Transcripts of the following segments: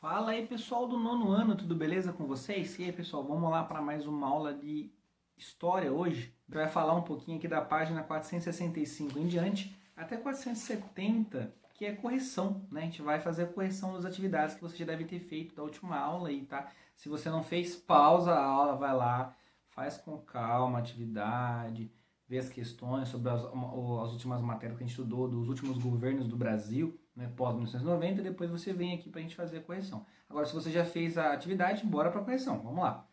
Fala aí, pessoal do nono ano, tudo beleza com vocês? E aí, pessoal, vamos lá para mais uma aula de história hoje. A gente vai falar um pouquinho aqui da página 465 em diante até 470, que é correção, né? A gente vai fazer a correção das atividades que você já deve ter feito da última aula aí, tá? Se você não fez, pausa a aula, vai lá, faz com calma a atividade, vê as questões sobre as últimas matérias que a gente estudou, dos últimos governos do Brasil, né, pós-1990, e depois você vem aqui para a gente fazer a correção. Agora, se você já fez a atividade, bora para a correção. Vamos lá.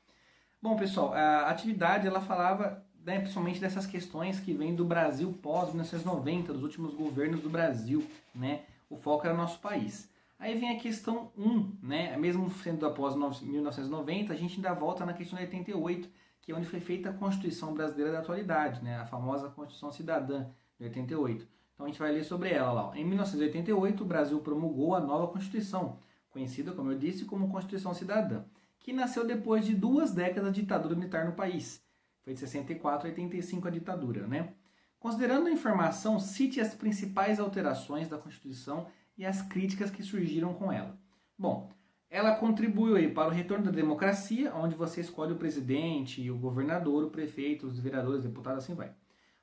Bom, pessoal, a atividade ela falava, né, principalmente dessas questões que vêm do Brasil pós-1990, dos últimos governos do Brasil, né? O foco era o nosso país. Aí vem a questão 1, né? Mesmo sendo após 1990, a gente ainda volta na questão de 88, que é onde foi feita a Constituição Brasileira da atualidade, né? A famosa Constituição Cidadã de 88. Então a gente vai ler sobre ela lá. Em 1988, o Brasil promulgou a nova Constituição, conhecida, como eu disse, como Constituição Cidadã, que nasceu depois de 2 décadas de ditadura militar no país. Foi de 64 a 85 a ditadura, né? Considerando a informação, cite as principais alterações da Constituição e as críticas que surgiram com ela. Bom, ela contribuiu aí para o retorno da democracia, onde você escolhe o presidente, o governador, o prefeito, os vereadores, deputados, assim vai.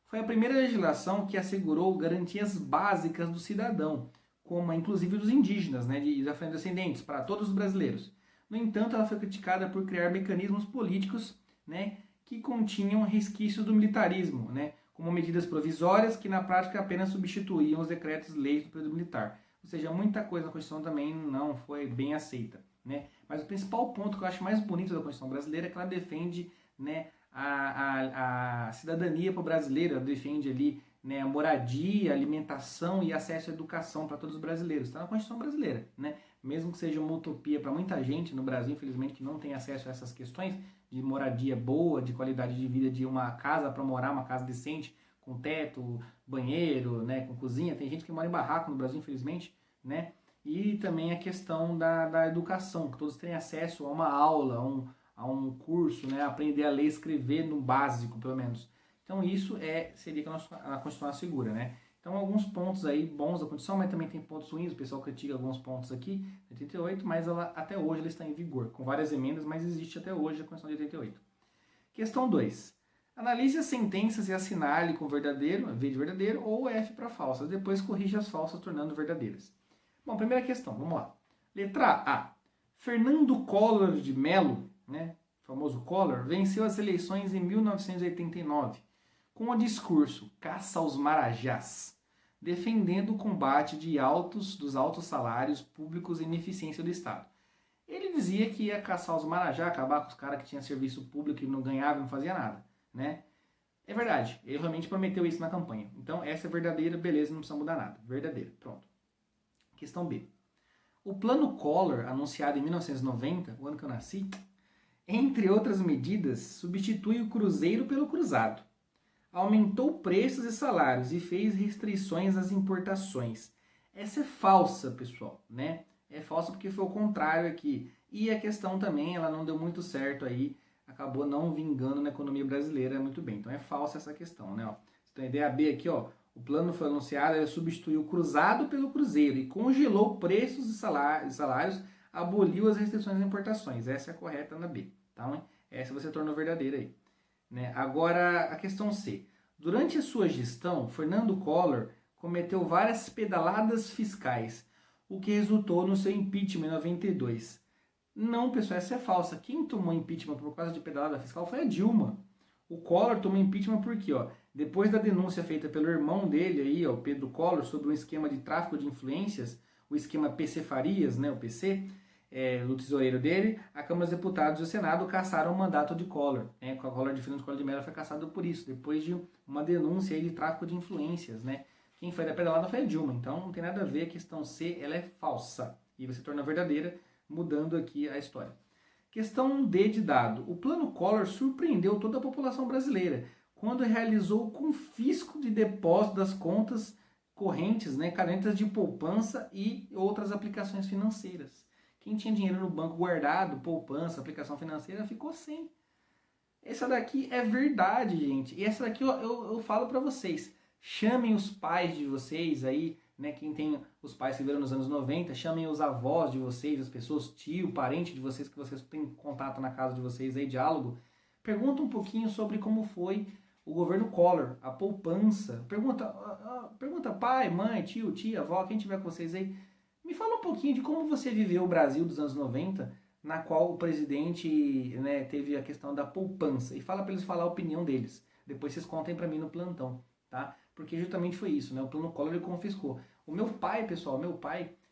Foi a primeira legislação que assegurou garantias básicas do cidadão, como inclusive dos indígenas, né, e afrodescendentes, para todos os brasileiros. No entanto, ela foi criticada por criar mecanismos políticos, né, que continham resquícios do militarismo, né, como medidas provisórias que na prática apenas substituíam os decretos-leis do período militar. Ou seja, muita coisa na Constituição também não foi bem aceita, né? Mas o principal ponto que eu acho mais bonito da Constituição brasileira é que ela defende, né, a cidadania para o brasileiro, ela defende ali, né, a moradia, alimentação e acesso à educação para todos os brasileiros. Está na Constituição brasileira, né? Mesmo que seja uma utopia para muita gente no Brasil, infelizmente, que não tem acesso a essas questões de moradia boa, de qualidade de vida, de uma casa para morar, uma casa decente, com teto, banheiro, né, com cozinha. Tem gente que mora em barraco no Brasil, infelizmente, né? E também a questão da educação, que todos têm acesso a uma aula, a um curso, né? Aprender a ler e escrever no básico, pelo menos. Então isso seria que a Constituição assegura, né? Então alguns pontos aí bons da Constituição, mas também tem pontos ruins, o pessoal critica alguns pontos aqui, 88, mas até hoje ela está em vigor, com várias emendas, mas existe até hoje a Constituição de 88. Questão 2. Analise as sentenças e assinale com verdadeiro, V de verdadeiro, ou F para falsas. Depois corrige as falsas, tornando verdadeiras. Bom, primeira questão, vamos lá. Letra A. Fernando Collor de Mello, né, famoso Collor, venceu as eleições em 1989 com o discurso Caça aos Marajás, defendendo o combate dos altos salários públicos e ineficiência do Estado. Ele dizia que ia caçar os Marajás, acabar com os caras que tinham serviço público e não ganhavam e não fazia nada, né? É verdade, ele realmente prometeu isso na campanha. Então essa é verdadeira, beleza, não precisa mudar nada. Verdadeira, pronto. Questão B. O Plano Collor, anunciado em 1990, o ano que eu nasci, entre outras medidas, substitui o cruzeiro pelo cruzado. Aumentou preços e salários e fez restrições às importações. Essa é falsa, pessoal, né? É falsa porque foi o contrário aqui. E a questão também, ela não deu muito certo aí, acabou não vingando na economia brasileira muito bem. Então é falsa essa questão, né? Ó, você tem a ideia B aqui, ó. O plano foi anunciado, ele substituiu o cruzado pelo cruzeiro e congelou preços e salários, aboliu as restrições às importações. Essa é a correta na B, tá? Essa você tornou verdadeira aí. Né? Agora, a questão C. Durante a sua gestão, Fernando Collor cometeu várias pedaladas fiscais, o que resultou no seu impeachment em 92. Não, pessoal, essa é falsa. Quem tomou impeachment por causa de pedalada fiscal foi a Dilma. O Collor tomou impeachment porque, ó, depois da denúncia feita pelo irmão dele, aí, ó, Pedro Collor, sobre um esquema de tráfico de influências, o esquema PC Farias, né, o PC, do tesoureiro dele, a Câmara dos Deputados e o Senado caçaram o mandato de Collor. Né? Com a Collor de Fernando Collor de Mello foi caçado por isso, depois de uma denúncia aí de tráfico de influências. Né? Quem foi da pedalada foi a Dilma, então não tem nada a ver, a questão C ela é falsa. E você torna verdadeira, mudando aqui a história. Questão D de dado. O Plano Collor surpreendeu toda a população brasileira quando realizou o confisco de depósito das contas correntes, né, canetas de poupança e outras aplicações financeiras. Quem tinha dinheiro no banco guardado, poupança, aplicação financeira, ficou sem. Essa daqui é verdade, gente. E essa daqui eu falo para vocês. chamem os pais de vocês aí, né, quem tem os pais que viram nos anos 90, chamem os avós de vocês, as pessoas, tio, parente de vocês, que vocês têm contato na casa de vocês aí, diálogo. Pergunta um pouquinho sobre como foi o governo Collor, a poupança. Pergunta pai, mãe, tio, tia, avó, quem tiver com vocês aí. Me fala um pouquinho de como você viveu o Brasil dos anos 90, na qual o presidente, né, teve a questão da poupança. E fala para eles falar a opinião deles. Depois vocês contem para mim no plantão, tá? Porque justamente foi isso, né? O plano Collor ele confiscou. O meu pai, pessoal, né,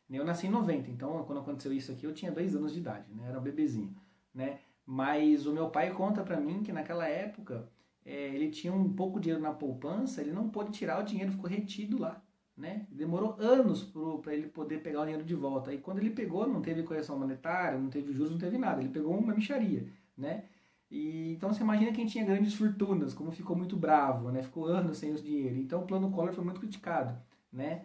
eu nasci em 90, então quando aconteceu isso aqui eu tinha 2 anos de idade, né? Era um bebezinho, né? Mas o meu pai conta para mim que naquela época ele tinha um pouco de dinheiro na poupança, ele não pôde tirar o dinheiro, ficou retido lá, né? Demorou anos para ele poder pegar o dinheiro de volta. E quando ele pegou, não teve correção monetária, não teve juros, não teve nada. Ele pegou uma mixaria, né? E, então você imagina quem tinha grandes fortunas, como ficou muito bravo, né? Ficou anos sem os dinheiro. Então o plano Collor foi muito criticado, né?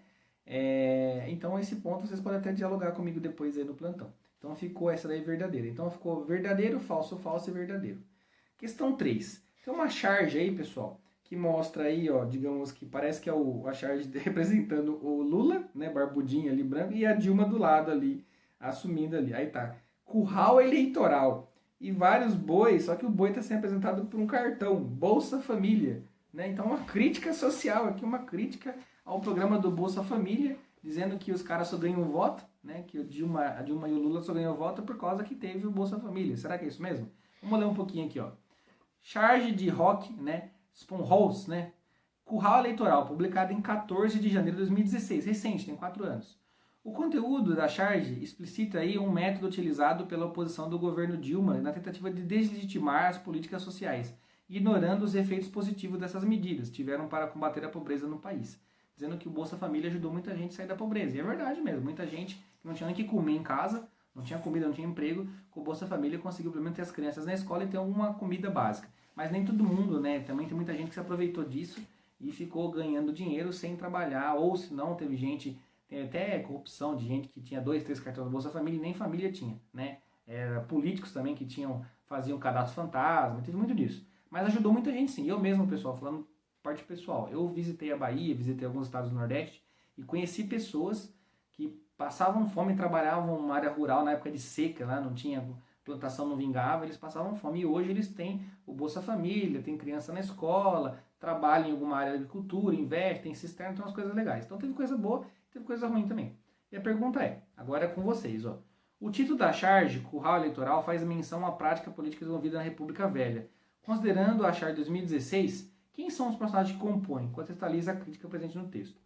Então esse ponto vocês podem até dialogar comigo depois aí no plantão. Então ficou essa daí verdadeira. Então ficou verdadeiro, falso, falso e verdadeiro. Questão 3. Tem uma charge aí, pessoal, que mostra aí, ó, digamos que parece que é a charge representando o Lula, né, barbudinho ali, branco, e a Dilma do lado ali, assumindo ali. Aí tá, curral eleitoral e vários bois, só que o boi está sendo apresentado por um cartão, Bolsa Família, né? Então uma crítica social aqui, uma crítica ao programa do Bolsa Família, dizendo que os caras só ganham voto, né, que a Dilma e o Lula só ganham voto por causa que teve o Bolsa Família. Será que é isso mesmo? Vamos ler um pouquinho aqui, ó. Charge de Rock, né, Sponholz, né, Curral Eleitoral, publicado em 14 de janeiro de 2016, recente, tem 4 anos. O conteúdo da charge explicita aí um método utilizado pela oposição do governo Dilma na tentativa de deslegitimar as políticas sociais, ignorando os efeitos positivos dessas medidas tiveram para combater a pobreza no país, dizendo que o Bolsa Família ajudou muita gente a sair da pobreza. E é verdade mesmo, muita gente que não tinha nem o que comer em casa, não tinha comida, não tinha emprego, com o Bolsa Família conseguiu pelo menos ter as crianças na escola e ter alguma comida básica. Mas nem todo mundo, né? Também tem muita gente que se aproveitou disso e ficou ganhando dinheiro sem trabalhar, ou se não, teve gente, tem até corrupção de gente que tinha 2, 3 cartões do Bolsa Família e nem família tinha, né? Políticos também que faziam cadastro fantasma, teve muito disso. Mas ajudou muita gente sim. Eu mesmo, pessoal, falando parte pessoal, eu visitei a Bahia, visitei alguns estados do Nordeste e conheci pessoas que passavam fome e trabalhavam numa área rural na época de seca, lá não tinha plantação, não vingava, eles passavam fome. E hoje eles têm o Bolsa Família, tem criança na escola, trabalham em alguma área de agricultura, investem, cisterna, tem umas coisas legais. Então teve coisa boa, teve coisa ruim também. E a pergunta agora é com vocês, ó. O título da charge, Curral Eleitoral, faz menção à prática política desenvolvida na República Velha. Considerando a charge de 2016, quem são os personagens que compõem? Contextualiza a crítica presente no texto.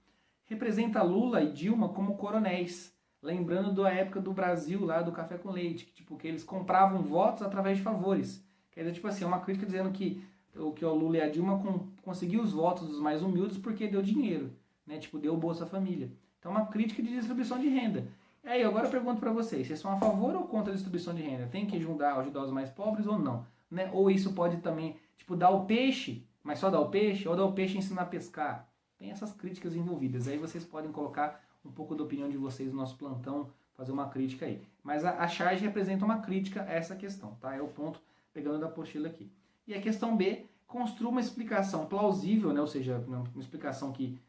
Representa Lula e Dilma como coronéis, lembrando da época do Brasil, lá do café com leite, que eles compravam votos através de favores. Quer dizer, tipo assim, uma crítica dizendo que o Lula e a Dilma conseguiu os votos dos mais humildes porque deu dinheiro, né? Tipo, deu Bolsa Família. Então, uma crítica de distribuição de renda. E aí, agora eu pergunto para vocês, vocês são a favor ou contra a distribuição de renda? Tem que ajudar os mais pobres ou não? Né? Ou isso pode também, tipo, dar o peixe, mas só dar o peixe, ou dar o peixe e ensinar a pescar? Tem essas críticas envolvidas. Aí vocês podem colocar um pouco da opinião de vocês no nosso plantão, fazer uma crítica aí. Mas a charge representa uma crítica a essa questão, tá? É o ponto pegando da apostila aqui. E a questão B, construa uma explicação plausível, né? Ou seja, uma explicação que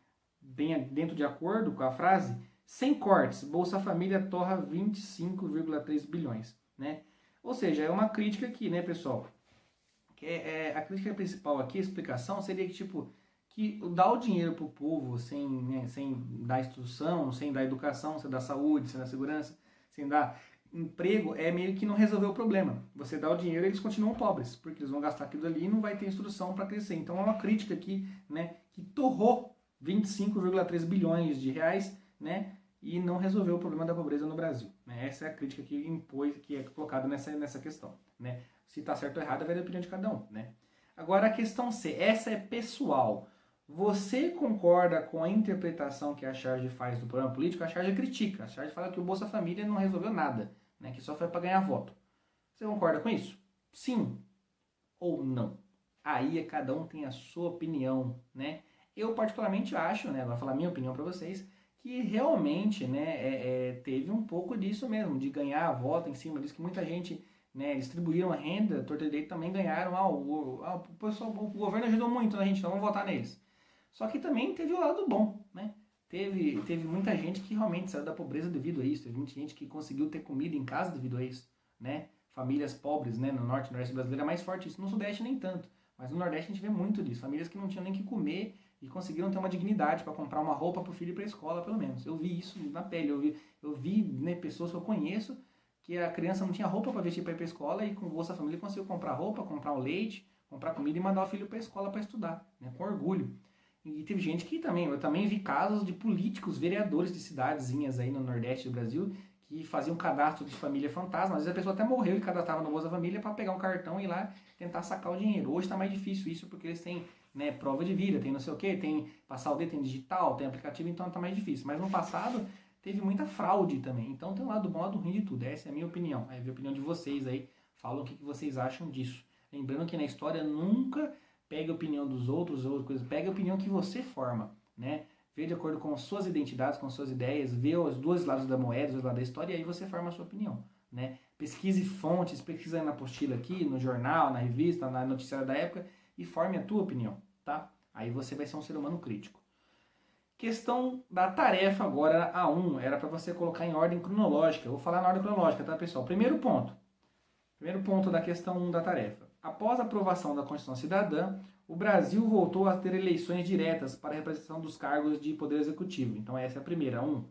venha dentro de acordo com a frase, sem cortes, Bolsa Família torra 25,3 bilhões, né? Ou seja, é uma crítica aqui, né, pessoal? A crítica principal aqui, a explicação, seria que, tipo, que dar o dinheiro para o povo sem dar instrução, sem dar educação, sem dar saúde, sem dar segurança, sem dar emprego, é meio que não resolver o problema. Você dá o dinheiro e eles continuam pobres, porque eles vão gastar aquilo ali e não vai ter instrução para crescer. Então é uma crítica aqui, né, que torrou 25,3 bilhões de reais, né, e não resolveu o problema da pobreza no Brasil. Né? Essa é a crítica que impôs, que é colocada nessa questão. Né? Se está certo ou errado, vai da opinião de cada um. Né? Agora a questão C, essa é pessoal. Você concorda com a interpretação que a charge faz do programa político? A charge critica. A charge fala que o Bolsa Família não resolveu nada, né? Que só foi para ganhar voto. Você concorda com isso? Sim ou não? Aí cada um tem a sua opinião, né? Eu particularmente acho, né? Vou falar a minha opinião para vocês, que realmente, né? Teve um pouco disso mesmo, de ganhar voto em cima disso, que muita gente, né? Distribuíram a renda, torta de direito também ganharam. O governo ajudou muito a gente, então vamos votar neles. Só que também teve o lado bom, né? Teve muita gente que realmente saiu da pobreza devido a isso, teve muita gente que conseguiu ter comida em casa devido a isso, né? Famílias pobres, né? No norte e nordeste brasileiro é mais forte isso, no sudeste nem tanto, mas no nordeste a gente vê muito disso, famílias que não tinham nem o que comer e conseguiram ter uma dignidade para comprar uma roupa para o filho ir para a escola, pelo menos. Eu vi isso na pele, eu vi né, pessoas que eu conheço que a criança não tinha roupa para vestir para ir para a escola e com o Bolsa Família conseguiu comprar roupa, comprar um leite, comprar comida e mandar o filho para a escola para estudar, né? Com orgulho. E teve gente que também, eu também vi casos de políticos, vereadores de cidadezinhas aí no Nordeste do Brasil, que faziam cadastro de família fantasma. Às vezes a pessoa até morreu e cadastrava no Bolsa Família para pegar um cartão e ir lá tentar sacar o dinheiro. Hoje está mais difícil isso porque eles têm né, prova de vida, tem não sei o que, tem passar o dedo, tem digital, tem aplicativo, então está mais difícil. Mas no passado teve muita fraude também. Então tem um lado bom e um lado ruim de tudo. Essa é a minha opinião. Aí a opinião de vocês aí. Falam o que vocês acham disso. Lembrando que na história nunca pegue a opinião dos outros, pegue a opinião que você forma, né? Vê de acordo com as suas identidades, com as suas ideias, vê os dois lados da moeda, os dois lados da história, e aí você forma a sua opinião, né? Pesquise fontes, pesquisa na apostila aqui, no jornal, na revista, na noticiária da época, e forme a tua opinião, tá? Aí você vai ser um ser humano crítico. Questão da tarefa agora, a 1, era para você colocar em ordem cronológica. Eu vou falar na ordem cronológica, tá, pessoal? Primeiro ponto da questão 1 da tarefa. Após a aprovação da Constituição Cidadã, o Brasil voltou a ter eleições diretas para a representação dos cargos de poder executivo. Então essa é a primeira, 1.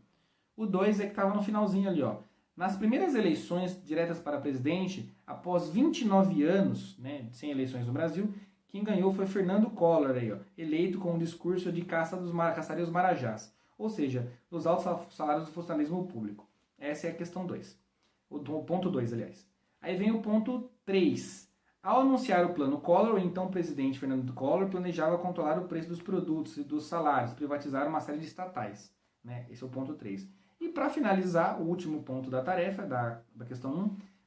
O 2 é que estava no finalzinho ali, ó. Nas primeiras eleições diretas para presidente, após 29 anos, né, sem eleições no Brasil, quem ganhou foi Fernando Collor, aí, ó, eleito com um discurso de caçaria os marajás, ou seja, dos altos salários do funcionalismo público. Essa é a questão 2. O ponto 2, aliás. Aí vem o ponto 3. Ao anunciar o plano Collor, o então presidente Fernando Collor planejava controlar o preço dos produtos e dos salários, privatizar uma série de estatais. Né? Esse é o ponto 3. E para finalizar, o último ponto da tarefa, da questão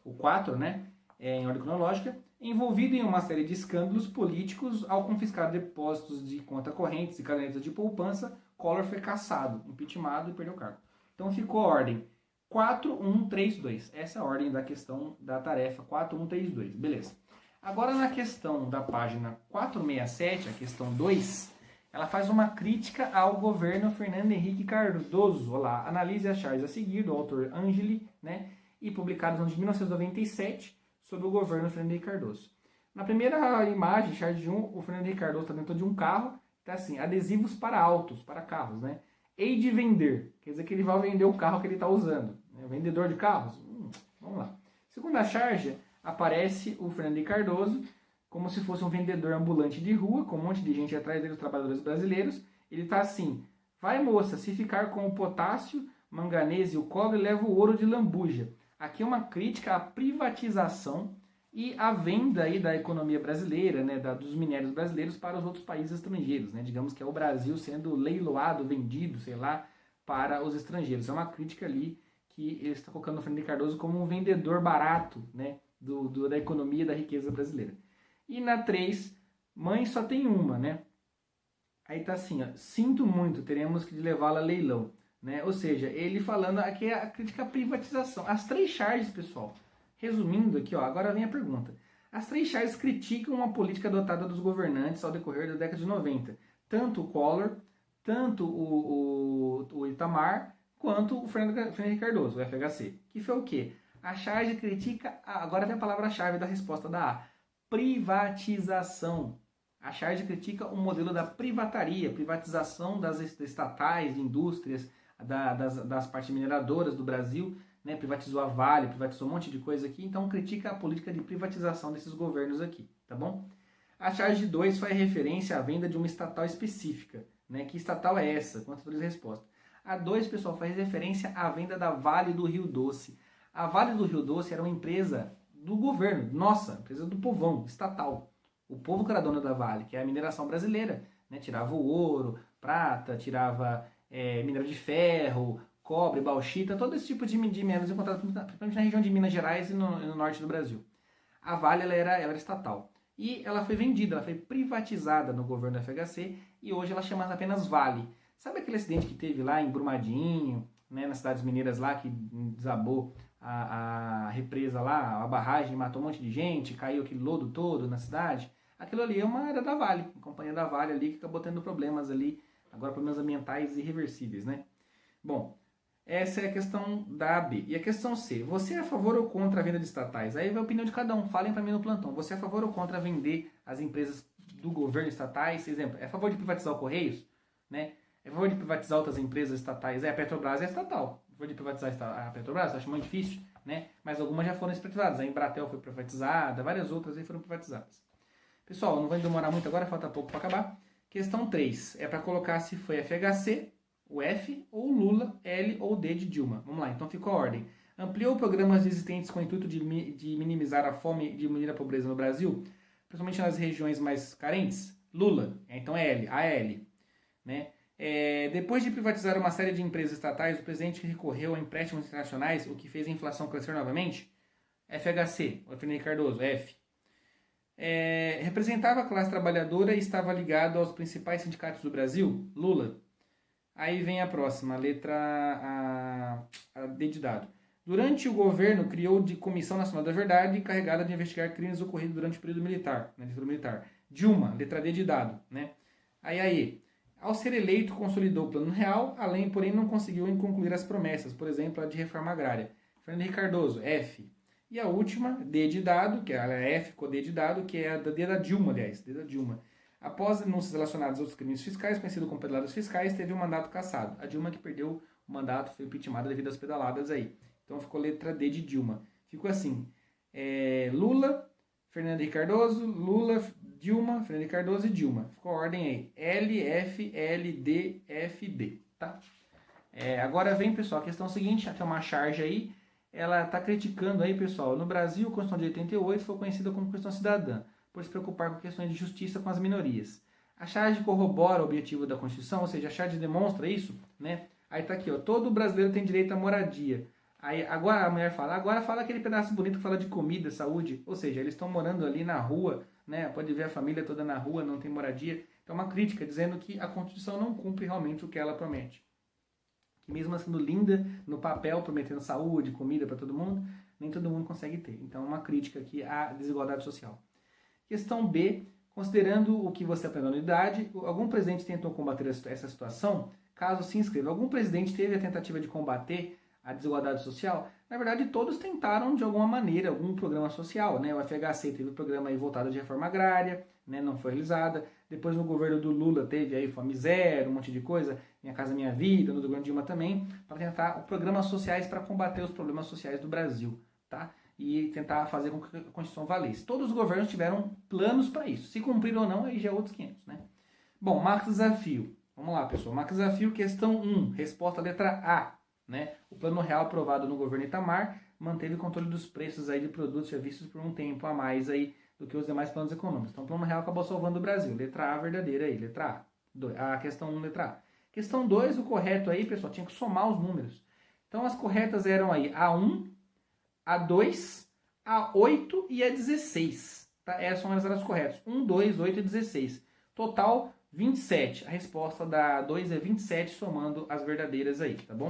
1, o 4, né, em ordem cronológica, envolvido em uma série de escândalos políticos, ao confiscar depósitos de conta correntes e cadernetas de poupança, Collor foi cassado, impeachmentado e perdeu o cargo. Então ficou a ordem 4, 1, 3, 2. Essa é a ordem da questão da tarefa 4, 1, 3, 2. Beleza. Agora na questão da página 467, a questão 2, ela faz uma crítica ao governo Fernando Henrique Cardoso. Olha lá, analise as charges a seguir, do autor Angeli, né, e publicado no ano de 1997, sobre o governo Fernando Henrique Cardoso. Na primeira imagem, charge 1, o Fernando Henrique Cardoso está dentro de um carro, tá assim, adesivos para autos, para carros, né? Hei de vender, quer dizer que ele vai vender o carro que ele está usando. Né? Vendedor de carros? Vamos lá. Segunda charge, aparece o Fernando Henrique Cardoso como se fosse um vendedor ambulante de rua, com um monte de gente atrás dele, os trabalhadores brasileiros. Ele está assim, vai moça, se ficar com o potássio, manganês e o cobre, leva o ouro de lambuja. Aqui é uma crítica à privatização e à venda aí da economia brasileira, né, dos minérios brasileiros para os outros países estrangeiros. Né? Digamos que é o Brasil sendo leiloado, vendido, sei lá, para os estrangeiros. É uma crítica ali que ele está colocando o Fernando Henrique Cardoso como um vendedor barato, né, da economia e da riqueza brasileira. E na 3, mãe só tem uma, né? Aí tá assim, ó, sinto muito, teremos que levá-la a leilão. Né? Ou seja, ele falando aqui a crítica à privatização. As 3 charges, pessoal, resumindo aqui, ó, agora vem a pergunta. As 3 charges criticam uma política adotada dos governantes ao decorrer da década de 90. Tanto o Collor, tanto o Itamar, quanto o Fernando Henrique Cardoso, o FHC. Que foi o quê? A charge critica, agora vem a palavra-chave da resposta da A, privatização. A charge critica o modelo da privataria, privatização das estatais, de indústrias, das partes mineradoras do Brasil, né? Privatizou a Vale, privatizou um monte de coisa aqui, então critica a política de privatização desses governos aqui, tá bom? A charge 2 faz referência à venda de uma estatal específica, né? Que estatal é essa? Quantas vezes a resposta? A 2, pessoal, faz referência à venda da Vale do Rio Doce. A Vale do Rio Doce era uma empresa do governo, nossa, empresa do povão, estatal. O povo que era dono da Vale, que é a mineração brasileira, né? Tirava o ouro, prata, tirava minério de ferro, cobre, bauxita, todo esse tipo de minérios encontrados principalmente na região de Minas Gerais e no norte do Brasil. A Vale ela era estatal. E ela foi vendida, ela foi privatizada no governo do FHC e hoje ela chama apenas Vale. Sabe aquele acidente que teve lá em Brumadinho, né, nas cidades mineiras lá, que desabou a represa lá, a barragem, matou um monte de gente, caiu aquele lodo todo na cidade? Aquilo ali era da Vale, a companhia da Vale ali que acabou tendo problemas ali, agora problemas ambientais irreversíveis, né? Bom, essa é a questão da B. E a questão C, você é a favor ou contra a venda de estatais? Aí vai a opinião de cada um, falem para mim no plantão. Você é a favor ou contra vender as empresas do governo estatais? Exemplo, é a favor de privatizar o Correios? Né? É a favor de privatizar outras empresas estatais? A Petrobras é estatal. A favor de privatizar a Petrobras? Acho muito difícil, né? Mas algumas já foram privatizadas. A Embratel foi privatizada, várias outras aí foram privatizadas. Pessoal, não vai demorar muito agora, falta pouco para acabar. Questão 3, é para colocar se foi FHC, o F, ou Lula, L ou D de Dilma. Vamos lá, então ficou a ordem. Ampliou programas existentes com o intuito de minimizar a fome e diminuir a pobreza no Brasil, principalmente nas regiões mais carentes? Lula, então é L, AL. Né? Depois de privatizar uma série de empresas estatais, o presidente recorreu a empréstimos internacionais, o que fez a inflação crescer novamente? FHC, o Fernando Cardoso, F. Representava a classe trabalhadora e estava ligado aos principais sindicatos do Brasil? Lula. Aí vem a próxima, a letra a D de dado. Durante o governo, criou de Comissão Nacional da Verdade, encarregada de investigar crimes ocorridos durante o período militar, na ditadura militar. Dilma, letra D de dado. Né? Aí, ao ser eleito, consolidou o Plano Real, além, porém, não conseguiu concluir as promessas, por exemplo, a de reforma agrária. Fernando Henrique Cardoso, F. E a última, D de dado, que é F com D de dado, que é a D da Dilma, aliás, D da Dilma. Após denúncias relacionadas aos crimes fiscais, conhecido como pedaladas fiscais, teve um mandato cassado. A Dilma que perdeu o mandato foi impeachmentada devido às pedaladas aí. Então ficou letra D de Dilma. Ficou assim, Lula, Fernando Henrique Cardoso, Lula, Dilma, Fernando Henrique Cardoso e Dilma. Ficou a ordem aí, L, F, L, D, F, D. Tá? Agora vem, pessoal, a questão seguinte, tem uma charge aí, ela está criticando aí, pessoal, no Brasil, a Constituição de 88 foi conhecida como Constituição Cidadã, por se preocupar com questões de justiça com as minorias. A charge corrobora o objetivo da Constituição, ou seja, a charge demonstra isso, né? Aí tá aqui, ó, todo brasileiro tem direito à moradia. Aí agora a mulher fala, agora fala aquele pedaço bonito que fala de comida, saúde, ou seja, eles estão morando ali na rua, né? Pode ver a família toda na rua, não tem moradia. Então é uma crítica dizendo que a Constituição não cumpre realmente o que ela promete. Que mesmo sendo linda no papel, prometendo saúde, comida para todo mundo, nem todo mundo consegue ter. Então é uma crítica aqui à desigualdade social. Questão B, considerando o que você aprendeu na unidade, algum presidente tentou combater essa situação? Caso se inscreva, algum presidente teve a tentativa de combater a desigualdade social? Na verdade, todos tentaram de alguma maneira, algum programa social, né? O FHC teve um programa aí voltado de reforma agrária, né? Não foi realizada. Depois no governo do Lula teve aí Fome Zero, um monte de coisa, Minha Casa Minha Vida, no do governo Dilma também, para tentar programas sociais para combater os problemas sociais do Brasil, tá? E tentar fazer com que a Constituição valesse. Todos os governos tiveram planos para isso. Se cumprir ou não, aí já é outros 500, né? Bom, Max Desafio. Vamos lá, pessoal. Max Desafio, questão 1. Resposta letra A. Né? O Plano Real aprovado no governo Itamar manteve o controle dos preços aí de produtos e serviços por um tempo a mais aí do que os demais planos econômicos. Então, o Plano Real acabou salvando o Brasil. Letra A verdadeira aí. Letra A. A questão 1, letra A. Questão 2, o correto aí, pessoal, tinha que somar os números. Então, as corretas eram aí A1, A2, A8 e A16. Tá? Essas são as corretas. 1, 2, 8 e 16. Total, 27. A resposta da 2 é 27, somando as verdadeiras aí, tá bom?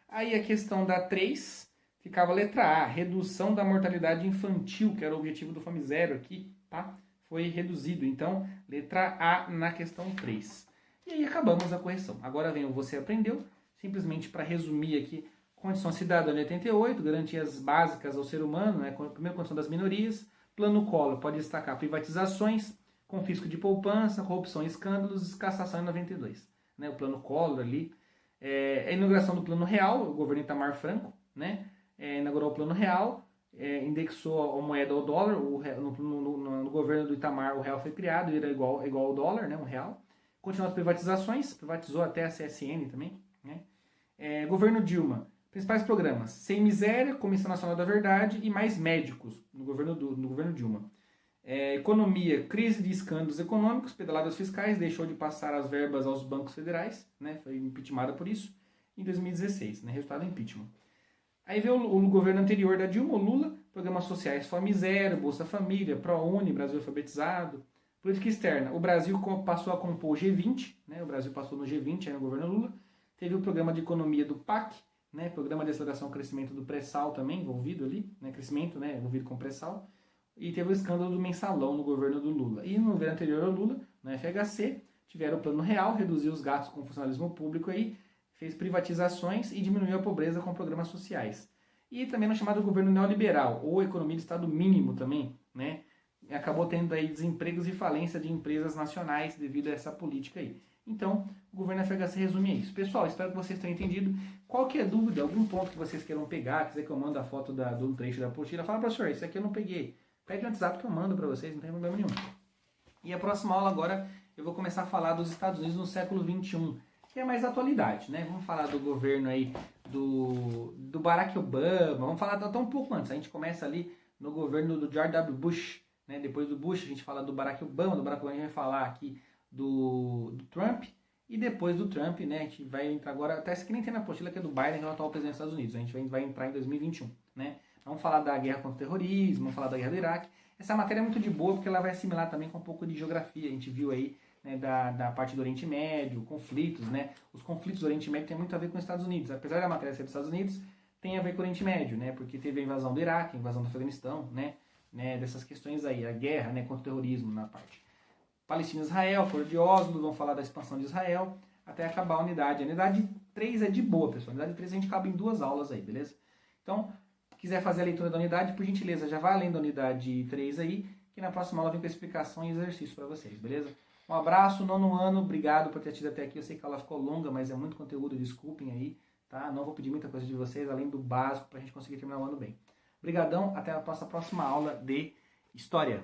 Aí a questão da 3 ficava letra A, redução da mortalidade infantil, que era o objetivo do Fome Zero aqui, tá? Foi reduzido. Então, letra A na questão 3. E aí acabamos a correção. Agora vem o Você Aprendeu, simplesmente para resumir aqui. Condição cidadã de 88, garantias básicas ao ser humano, né? Primeira condição das minorias. Plano Collor pode destacar privatizações, confisco de poupança, corrupção e escândalos, cassação em 92. Né? O Plano Collor ali. A inauguração do Plano Real, o governo Itamar Franco, né? Inaugurou o Plano Real, indexou a moeda ao dólar, no governo do Itamar o real foi criado, era igual ao dólar, né? Um real. Continuou as privatizações, privatizou até a CSN também, né? Governo Dilma, principais programas, Sem Miséria, Comissão Nacional da Verdade e mais médicos no governo Dilma. Economia, crise de escândalos econômicos, pedaladas fiscais, deixou de passar as verbas aos bancos federais, né? Foi impeachmentada por isso, em 2016, né? Resultado impeachment. Aí veio o governo anterior da Dilma, o Lula, programas sociais Fome Zero, Bolsa Família, ProUni, Brasil Alfabetizado. Política externa, o Brasil passou a compor o G20, né? O Brasil passou no G20 aí no governo Lula. Teve o programa de economia do PAC, né? Programa de aceleração e crescimento do pré-sal também envolvido ali, né? Crescimento, né? Envolvido com pré-sal. e teve o escândalo do mensalão no governo do Lula. E no governo anterior ao Lula, no FHC, tiveram o Plano Real, reduziu os gastos com o funcionalismo público aí, fez privatizações e diminuiu a pobreza com programas sociais. E também no chamado governo neoliberal, ou economia de estado mínimo também, né? Acabou tendo aí desempregos e falência de empresas nacionais devido a essa política aí. Então, o governo FHC resume isso. Pessoal, espero que vocês tenham entendido. Qualquer dúvida, algum ponto que vocês queiram pegar, quiser que eu mande a foto do trecho da apostila, fala, professor, isso aqui eu não peguei. Pede no WhatsApp que eu mando para vocês, não tem problema nenhum. E a próxima aula agora, eu vou começar a falar dos Estados Unidos no século XXI, que é mais atualidade, né? Vamos falar do governo aí do Barack Obama, vamos falar até um pouco antes. A gente começa ali no governo do George W. Bush, né? Depois do Bush a gente fala do Barack Obama, a gente vai falar aqui do Trump, e depois do Trump, né, a gente vai entrar agora, até esse que nem tem na apostila, que é do Biden, que é o atual presidente dos Estados Unidos. A gente vai entrar em 2021, né? Vamos falar da guerra contra o terrorismo, vamos falar da guerra do Iraque. Essa matéria é muito de boa, porque ela vai assimilar também com um pouco de geografia. A gente viu aí, né, da parte do Oriente Médio, conflitos, né? Os conflitos do Oriente Médio têm muito a ver com os Estados Unidos. Apesar da matéria ser dos Estados Unidos, tem a ver com o Oriente Médio, né? Porque teve a invasão do Iraque, a invasão do Afeganistão, né? Dessas questões aí, a guerra, né, contra o terrorismo na parte. Palestina e Israel, Foro de Oslo, vamos falar da expansão de Israel, até acabar a unidade. A unidade 3 é de boa, pessoal. A unidade 3 a gente cabe em 2 aulas aí, beleza? Então, se quiser fazer a leitura da unidade, por gentileza, já vai além da unidade 3 aí, que na próxima aula vem com a explicação e exercício para vocês, beleza? Um abraço, 9º ano, obrigado por ter assistido até aqui. Eu sei que a aula ficou longa, mas é muito conteúdo, desculpem aí, tá? Não vou pedir muita coisa de vocês, além do básico, para a gente conseguir terminar o ano bem. Obrigadão, até a nossa próxima aula de História.